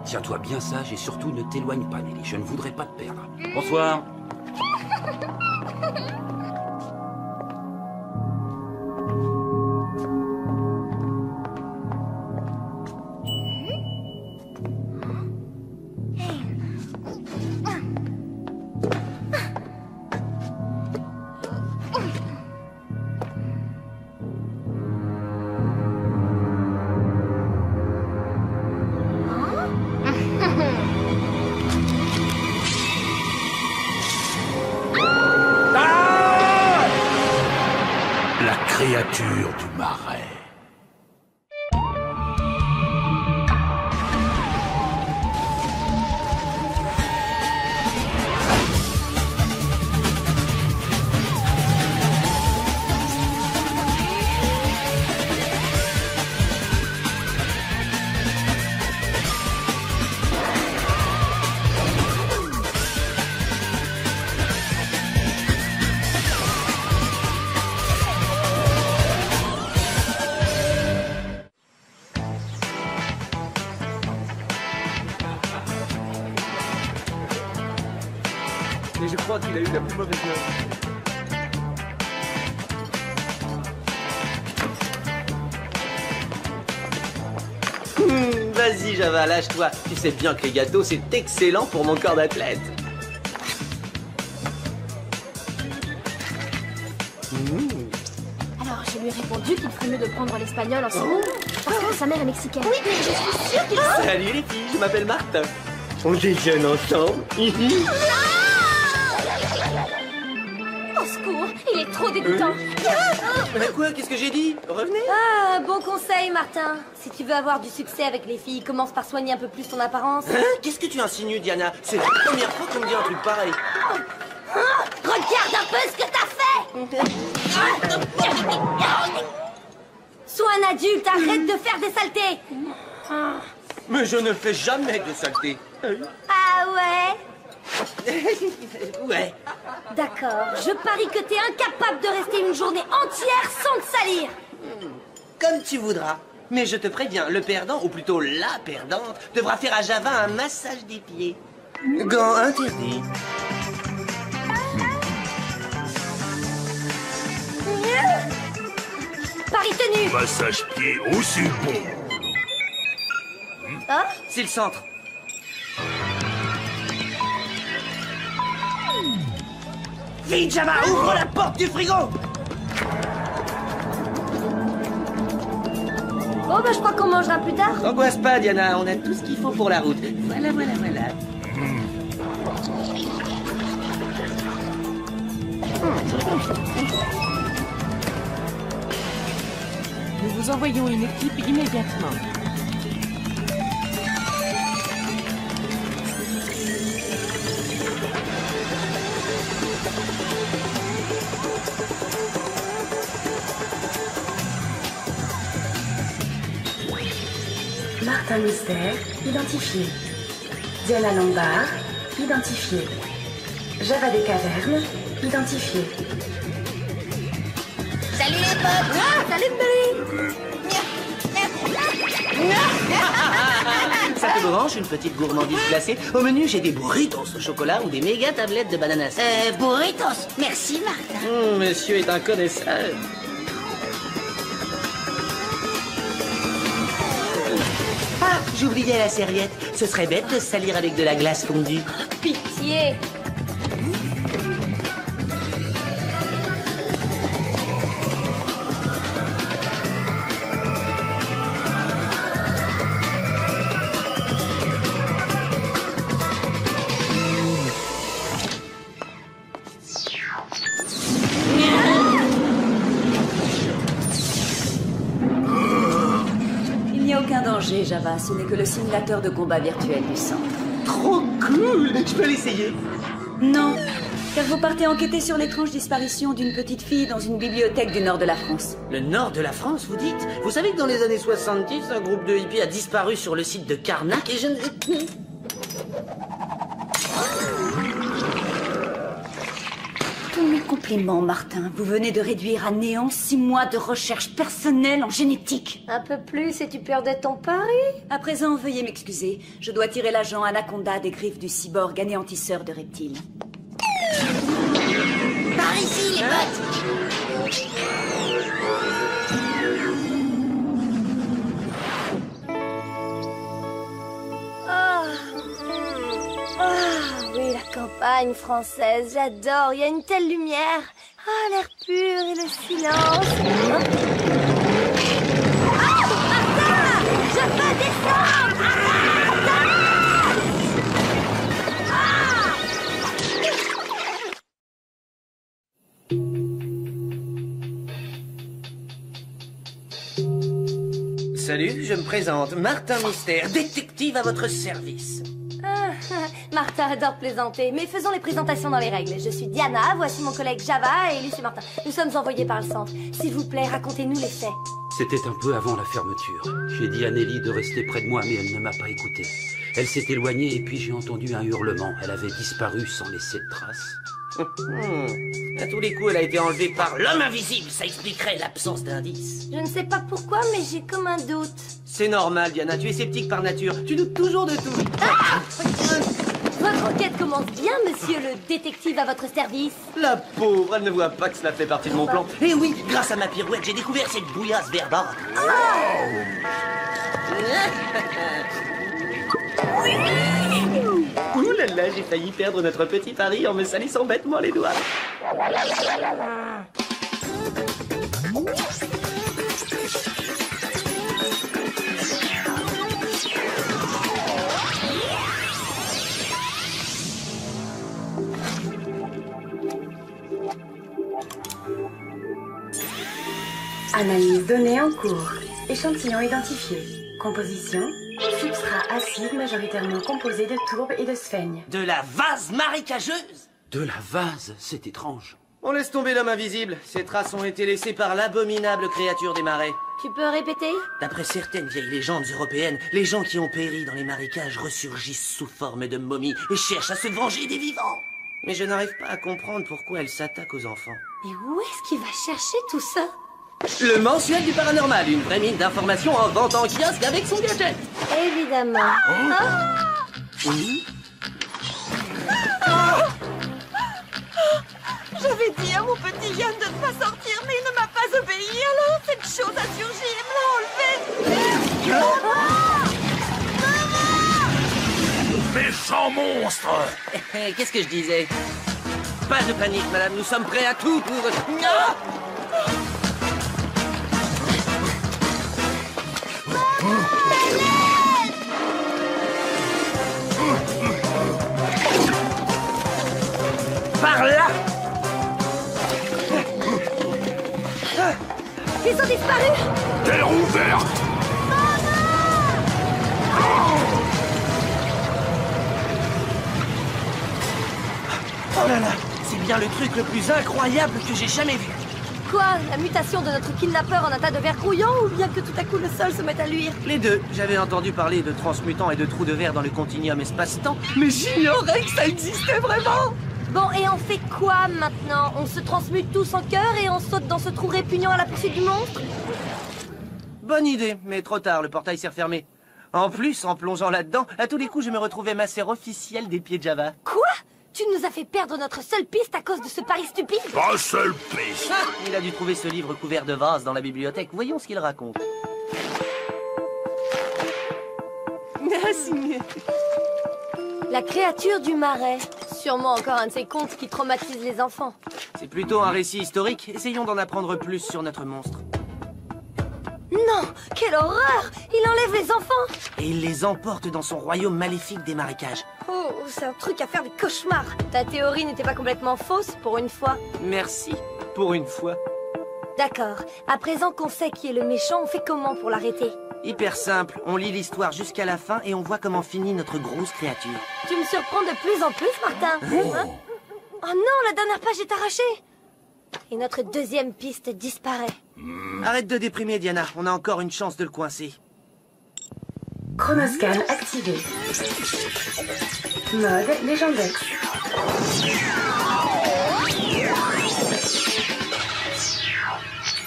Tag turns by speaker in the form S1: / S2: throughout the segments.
S1: Tiens-toi bien sage et surtout ne t'éloigne pas, Nelly. Je ne voudrais pas te perdre. Bonsoir.
S2: Créature du marais.
S3: Mais je crois qu'il a eu la plus mauvaise note.
S4: Vas-y, Java, lâche-toi. Tu sais bien que les gâteaux, c'est excellent pour mon corps d'athlète.
S5: Alors, je lui ai répondu qu'il ferait mieux de prendre l'espagnol en ce moment, parce que sa mère est mexicaine. Oui, mais je suis sûre qu'il...
S4: Salut les filles, je m'appelle Marthe. On déjeune ensemble.
S5: Au secours, il est trop dégoûtant.
S4: Quoi? Qu'est-ce que j'ai dit? Revenez.
S6: Ah, bon conseil, Martin. Si tu veux avoir du succès avec les filles, commence par soigner un peu plus ton apparence.
S4: Hein? Qu'est-ce que tu insinues, Diana? C'est la première fois qu'on me dit un truc pareil.
S6: Regarde un peu ce que t'as fait. Sois un adulte, arrête de faire des saletés.
S4: Mais je ne fais jamais de saleté.
S6: Ah ouais?
S4: Ouais.
S6: D'accord, je parie que t'es incapable de rester une journée entière sans te salir.
S4: Comme tu voudras. Mais je te préviens, le perdant, ou plutôt la perdante, devra faire à Java un massage des pieds. Gants interdits.
S6: Paris tenu.
S2: Massage pied aussi bon.
S6: Ah,
S4: C'est le centre. Vite, Java, ouvre la porte du frigo.
S6: bon bah je crois qu'on mangera plus tard.
S4: T'angoisse pas, Diana, on a tout ce qu'il faut pour la route. Voilà.
S7: Nous vous envoyons une équipe immédiatement.
S8: Martin Mystère, identifié. Diana Lombard, identifié. Java des Cavernes, identifié.
S6: Salut les potes. Ah, salut Billy.
S4: Ça te branche une petite gourmandise glacée? Au menu, j'ai des burritos au chocolat ou des méga tablettes de bananas.
S6: Burritos. Merci Martin.
S4: Monsieur est un connaisseur. Ah, j'oubliais la serviette. Ce serait bête de se salir avec de la glace fondue.
S6: Pitié.
S9: Il n'y a aucun danger, Java. Ce n'est que le simulateur de combat virtuel du centre.
S4: Trop cool! Je peux l'essayer?
S9: Non, car vous partez enquêter sur l'étrange disparition d'une petite fille dans une bibliothèque du nord de la France.
S4: Le nord de la France, vous dites? Vous savez que dans les années 70, un groupe de hippies a disparu sur le site de Karnak et je ne...
S9: Tous mes compliments, Martin. Vous venez de réduire à néant 6 mois de recherche personnelle en génétique.
S6: Un peu plus et tu perdais ton pari.
S9: À présent, veuillez m'excuser. Je dois tirer l'agent Anaconda des griffes du cyborg anéantisseur de reptiles.
S6: Par ici, les potes. Oui, la campagne française, j'adore. Il y a une telle lumière. Ah, l'air pur et le silence. Ah, Martin, je veux descendre.
S4: Salut, je me présente, Martin Mystère, détective à votre service.
S6: Martin adore plaisanter, mais faisons les présentations dans les règles. Je suis Diana, voici mon collègue Java et lui c'est Martin. Nous sommes envoyés par le centre. S'il vous plaît, racontez-nous les faits.
S1: C'était un peu avant la fermeture. J'ai dit à Nelly de rester près de moi, mais elle ne m'a pas écouté. Elle s'est éloignée et puis j'ai entendu un hurlement. Elle avait disparu sans laisser de traces.
S4: À tous les coups, elle a été enlevée par l'homme invisible. Ça expliquerait l'absence d'indices.
S6: Je ne sais pas pourquoi, mais j'ai comme un doute.
S4: C'est normal, Diana. Tu es sceptique par nature. Tu doutes toujours de tout.
S6: Votre enquête commence bien, monsieur le détective à votre service.
S4: La pauvre, elle ne voit pas que cela fait partie de mon plan. Et oui, grâce à ma pirouette, j'ai découvert cette bouillasse verdâtre. Ouh là là, j'ai failli perdre notre petit pari en me salissant bêtement les doigts.
S8: Analyse donnée en cours. Échantillon identifié. Composition. Substrat acide majoritairement composé de tourbe et de sphène.
S4: De la vase marécageuse?
S1: De la vase, c'est étrange.
S4: On laisse tomber l'homme invisible. Ces traces ont été laissées par l'abominable créature des marais.
S6: Tu peux répéter?
S4: D'après certaines vieilles légendes européennes, les gens qui ont péri dans les marécages ressurgissent sous forme de momies et cherchent à se venger des vivants. Mais je n'arrive pas à comprendre pourquoi elle s'attaque aux enfants.
S6: Mais où est-ce qu'il va chercher tout ça?
S4: Le mensuel du paranormal, une vraie mine d'informations en vente en kiosque avec son gadget.
S6: Évidemment.
S4: Oui.
S7: J'avais dit à mon petit Yann de ne pas sortir, mais il ne m'a pas obéi. Alors cette chose a surgi et me l'a enlevé.
S2: Méchant monstre!
S4: Qu'est-ce que je disais? Pas de panique, madame, nous sommes prêts à tout pour... Ah! Par là!
S6: Ils ont disparu!
S2: Terre ouverte!
S4: Oh là là! C'est bien le truc le plus incroyable que j'ai jamais vu!
S6: Quoi? La mutation de notre kidnappeur en un tas de verre grouillant ou bien que tout à coup le sol se met à luire?
S4: Les deux. J'avais entendu parler de transmutants et de trous de verre dans le continuum espace-temps, mais j'ignorais que ça existait vraiment!
S6: Bon, et on fait quoi maintenant? On se transmute tous en cœur et on saute dans ce trou répugnant à la poursuite du monstre?
S4: Bonne idée, mais trop tard, le portail s'est refermé. En plus, en plongeant là-dedans, à tous les coups, je me retrouvais masseur officiel des pieds de Java.
S6: Quoi? Tu nous as fait perdre notre seule piste à cause de ce pari stupide?
S2: Pas seule piste!
S4: Ah, il a dû trouver ce livre couvert de vases dans la bibliothèque. Voyons ce qu'il raconte. Merci.
S6: La créature du marais. Sûrement encore un de ces contes qui traumatisent les enfants.
S4: C'est plutôt un récit historique. Essayons d'en apprendre plus sur notre monstre.
S6: Non! Quelle horreur! Il enlève les enfants!
S4: Et il les emporte dans son royaume maléfique des marécages.
S6: Oh, c'est un truc à faire des cauchemars. Ta théorie n'était pas complètement fausse, pour une fois.
S4: Merci, pour une fois.
S6: D'accord. À présent qu'on sait qui est le méchant, on fait comment pour l'arrêter?
S4: Hyper simple. On lit l'histoire jusqu'à la fin et on voit comment finit notre grosse créature.
S6: Tu me surprends de plus en plus, Martin. Hein? Oh non, la dernière page est arrachée. Et notre deuxième piste disparaît.
S4: Arrête de déprimer, Diana. On a encore une chance de le coincer.
S8: Chronoscan activé. Mode légendaire.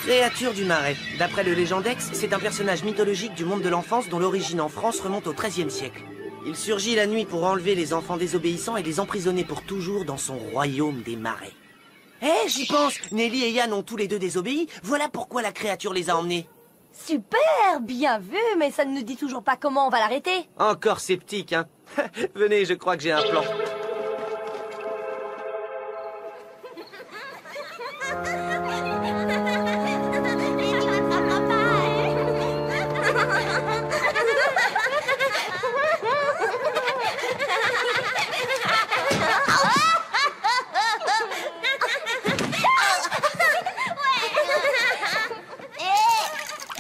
S4: Créature du marais. D'après le Légendex, c'est un personnage mythologique du monde de l'enfance dont l'origine en France remonte au XIIIe siècle. Il surgit la nuit pour enlever les enfants désobéissants et les emprisonner pour toujours dans son royaume des marais. Eh, j'y pense. Nelly et Yann ont tous les deux désobéi. Voilà pourquoi la créature les a emmenés.
S6: Super, bien vu, mais ça ne nous dit toujours pas comment on va l'arrêter.
S4: Encore sceptique, hein. Venez, je crois que j'ai un plan.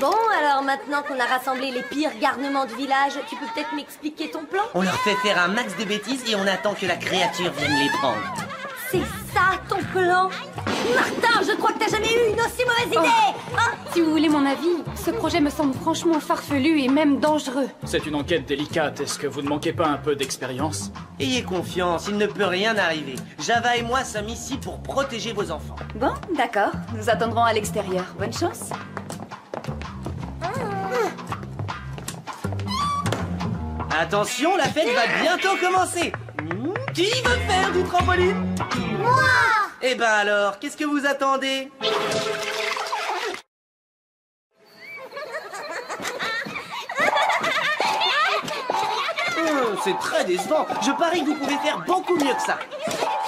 S6: Bon, alors maintenant qu'on a rassemblé les pires garnements du village, tu peux peut-être m'expliquer ton plan?
S4: On leur fait faire un max de bêtises et on attend que la créature vienne les prendre.
S6: C'est ça ton plan? Martin, je crois que t'as jamais eu une aussi mauvaise idée, hein?
S10: Si vous voulez mon avis, ce projet me semble franchement farfelu et même dangereux.
S3: C'est une enquête délicate, est-ce que vous ne manquez pas un peu d'expérience?
S4: Ayez confiance, il ne peut rien arriver. Java et moi sommes ici pour protéger vos enfants.
S9: Bon, d'accord. Nous attendrons à l'extérieur. Bonne chance.
S4: Attention, la fête va bientôt commencer. Qui veut faire du trampoline?
S6: Moi!
S4: Eh ben alors, qu'est-ce que vous attendez? C'est très décevant. Je parie que vous pouvez faire beaucoup mieux que ça.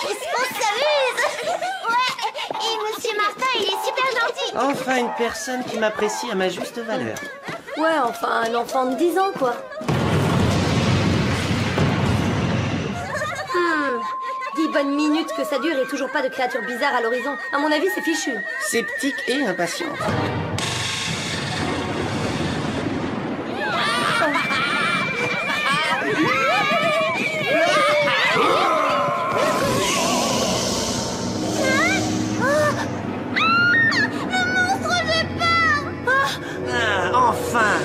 S5: Qu'est-ce qu'on s'amuse? Ouais, et Monsieur Martin, il est super gentil.
S4: Enfin, une personne qui m'apprécie à ma juste valeur.
S6: Ouais, enfin, un enfant de 10 ans, quoi. 10 bonnes minutes que ça dure et toujours pas de créatures bizarres à l'horizon. À mon avis, c'est fichu.
S4: Sceptique et impatient. Ah, enfin!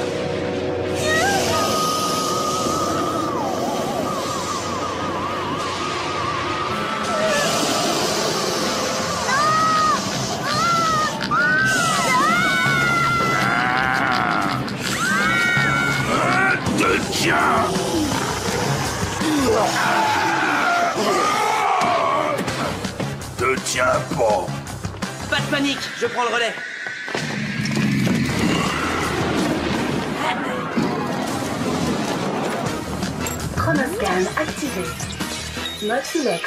S2: Te tiens pas.
S4: Pas de panique, je prends le relais.
S8: Chronoscan activé. Mode Silex.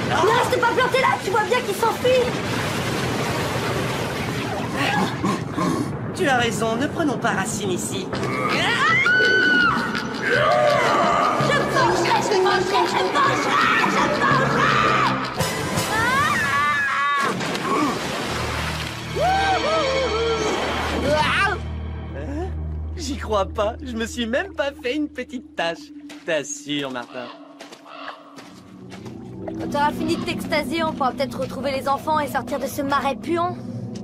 S6: Non, reste pas planté là, tu vois bien qu'il s'enfuit.
S4: Tu as raison, ne prenons pas racine ici.
S6: Je me vengerai, je me vengerai, je me vengerai, je me vengerai.
S4: J'y crois pas, je me suis même pas fait une petite tâche. T'assures, Martin.
S6: Quand t'auras fini de t'extasier, on pourra peut-être retrouver les enfants et sortir de ce marais puant.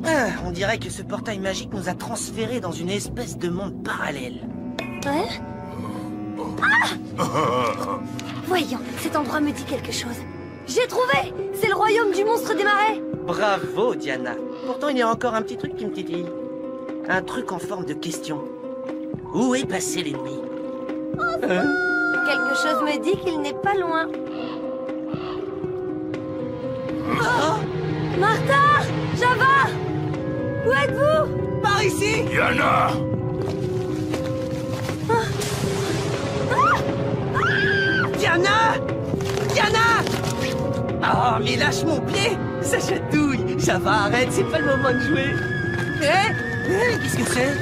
S4: Ah, on dirait que ce portail magique nous a transférés dans une espèce de monde parallèle.
S6: Ouais? Ah! Voyons, cet endroit me dit quelque chose. J'ai trouvé! C'est le royaume du monstre des marais!
S4: Bravo, Diana. Pourtant, il y a encore un petit truc qui me titille. Un truc en forme de question. Où est passé l'ennemi?
S6: Quelque chose me dit qu'il n'est pas loin. Oh! Martin! Java! Où êtes-vous?
S4: Par ici!
S2: Diana!
S4: Diana! Diana! Oh, mais lâche mon pied! Ça chatouille! Java, arrête, c'est pas le moment de jouer! Qu'est-ce que c'est?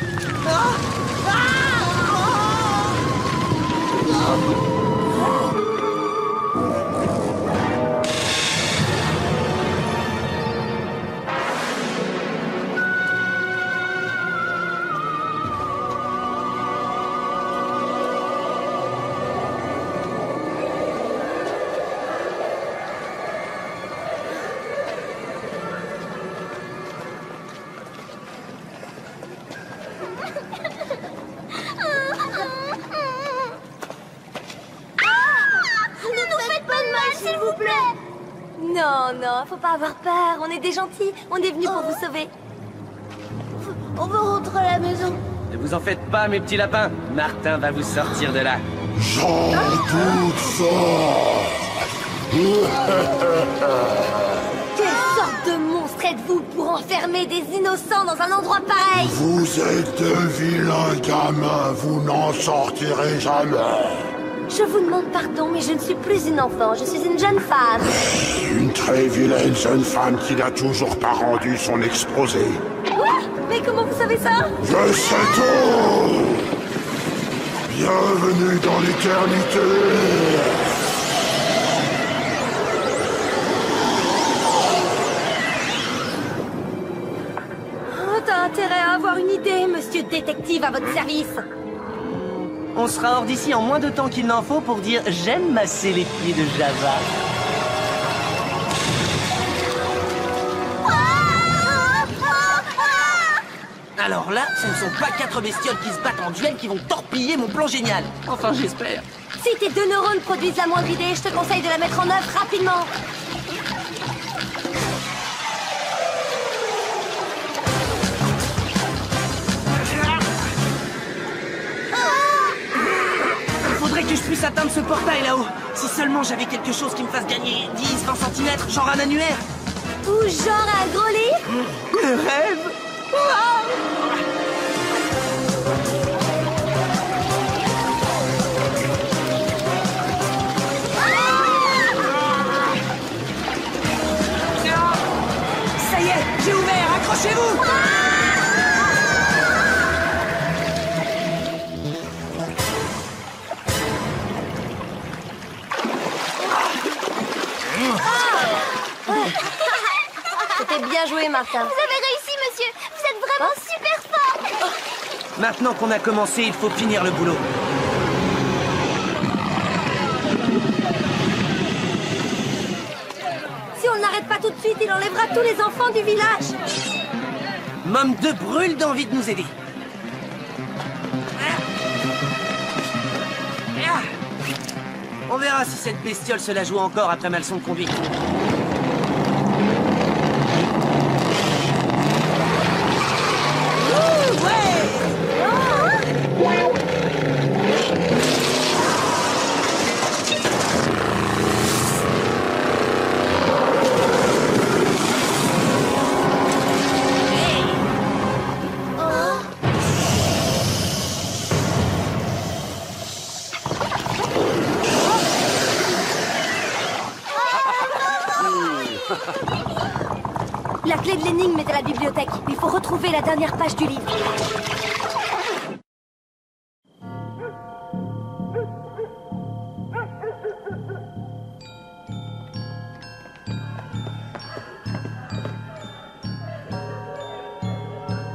S6: Non, non, faut pas avoir peur. On est des gentils. On est venus pour vous sauver. On veut rentrer à la maison.
S4: Ne vous en faites pas, mes petits lapins. Martin va vous sortir de là.
S2: J'en doute fort.
S6: Quelle sorte de monstre êtes-vous pour enfermer des innocents dans un endroit pareil?
S2: Vous êtes de vilains gamins, vous n'en sortirez jamais.
S6: Je vous demande pardon, mais je ne suis plus une enfant, je suis une jeune femme.
S2: Une très vilaine jeune femme qui n'a toujours pas rendu son exposé.
S6: Quoi? Mais comment vous savez ça?
S2: Je sais tout. Bienvenue dans l'éternité.
S6: Oh, t'as intérêt à avoir une idée, monsieur détective à votre service.
S4: On sera hors d'ici en moins de temps qu'il n'en faut pour dire « J'aime masser les pieds de Java ». Alors là, ce ne sont pas 4 bestioles qui se battent en duel qui vont torpiller mon plan génial. Enfin, j'espère.
S6: Si tes 2 neurones produisent la moindre idée, je te conseille de la mettre en œuvre rapidement.
S4: Il faudrait que je puisse atteindre ce portail là-haut. Si seulement j'avais quelque chose qui me fasse gagner 10-20 cm, genre un annuaire.
S6: Ou genre un gros lit.
S4: Le rêve. Ça y est, j'ai ouvert, accrochez-vous.
S6: C'était bien joué, Martin.
S5: Vous avez réussi, monsieur. Vous êtes vraiment super fort.
S4: Maintenant qu'on a commencé, il faut finir le boulot.
S6: Si on n'arrête pas tout de suite, il enlèvera tous les enfants du village.
S4: Mom 2 brûle d'envie de nous aider. On verra si cette bestiole se la joue encore après ma leçon de conduite.
S6: La clé de l'énigme est à la bibliothèque. Il faut retrouver la dernière page du livre.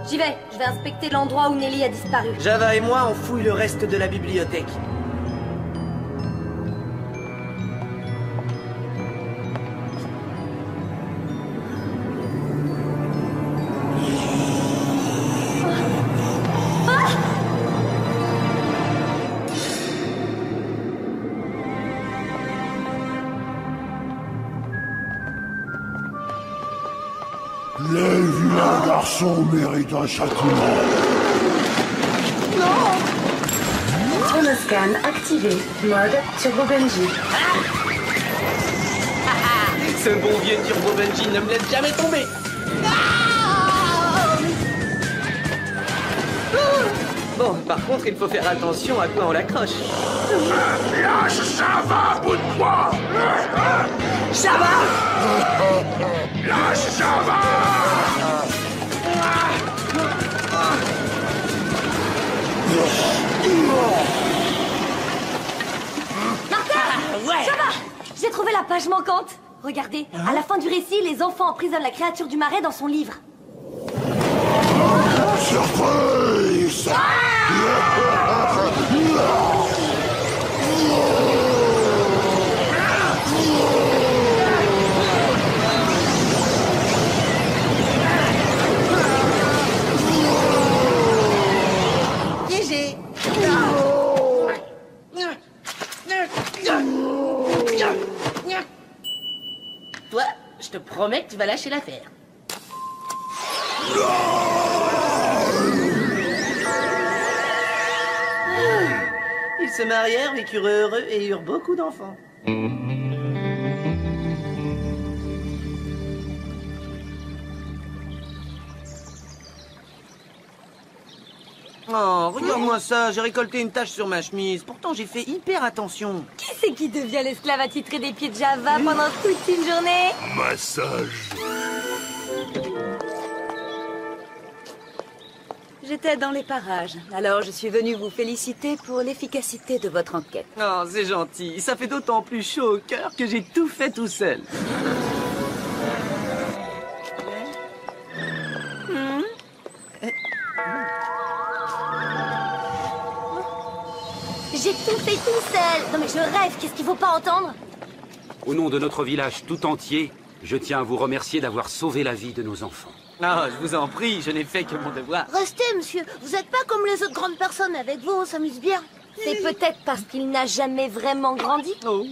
S6: J'y vais. Je vais inspecter l'endroit où Nelly a disparu.
S4: Java et moi, on fouille le reste de la bibliothèque.
S2: Les vilains garçons méritent un châtiment.
S8: Chronoscan activé. Mode Turbo Benji.
S4: Ce bon vieux Turbo Benji ne me laisse jamais tomber. Bon, par contre, il faut faire attention à quoi on l'accroche.
S2: Lâche Java, bout de poing.
S4: Java!
S2: Lâche Java.
S6: Martin!
S4: Ouais!
S6: Java! J'ai trouvé la page manquante. Regardez, à la fin du récit, les enfants emprisonnent la créature du marais dans son livre.
S2: Surprise.
S4: GG! Toi, Je te promets que tu vas lâcher l'affaire. Ils se marièrent, vécurent heureux et eurent beaucoup d'enfants. Oh, regarde-moi ça, j'ai récolté une tache sur ma chemise. Pourtant, j'ai fait hyper attention.
S6: Qui c'est qui devient l'esclave attitré des pieds de Java pendant toute une journée?
S2: Massage.
S9: J'étais dans les parages, alors je suis venue vous féliciter pour l'efficacité de votre enquête.
S4: Oh, c'est gentil. Ça fait d'autant plus chaud au cœur que j'ai tout fait tout seul.
S6: J'ai tout fait tout seul. Non mais je rêve, qu'est-ce qu'il faut pas entendre?
S1: Au nom de notre village tout entier, je tiens à vous remercier d'avoir sauvé la vie de nos enfants.
S4: Ah, je vous en prie, je n'ai fait que mon devoir.
S5: Restez, monsieur. Vous n'êtes pas comme les autres grandes personnes. Avec vous, on s'amuse bien.
S6: C'est peut-être parce qu'il n'a jamais vraiment grandi.
S4: Oh.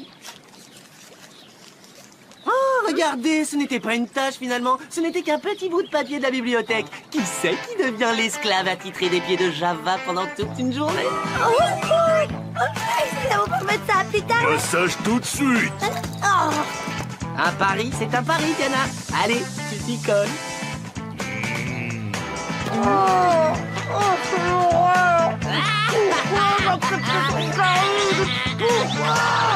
S4: Oh, regardez, ce n'était pas une tâche finalement, ce n'était qu'un petit bout de papier de la bibliothèque. Qui c'est qui devient l'esclave attitré des pieds de Java pendant toute une journée?
S5: Oh, cool. On peut mettre ça plus tard.
S2: Massage tout de suite.
S5: Oh.
S4: Un pari, c'est un pari, Diana. Allez, tu t'y colles.
S5: Pourquoi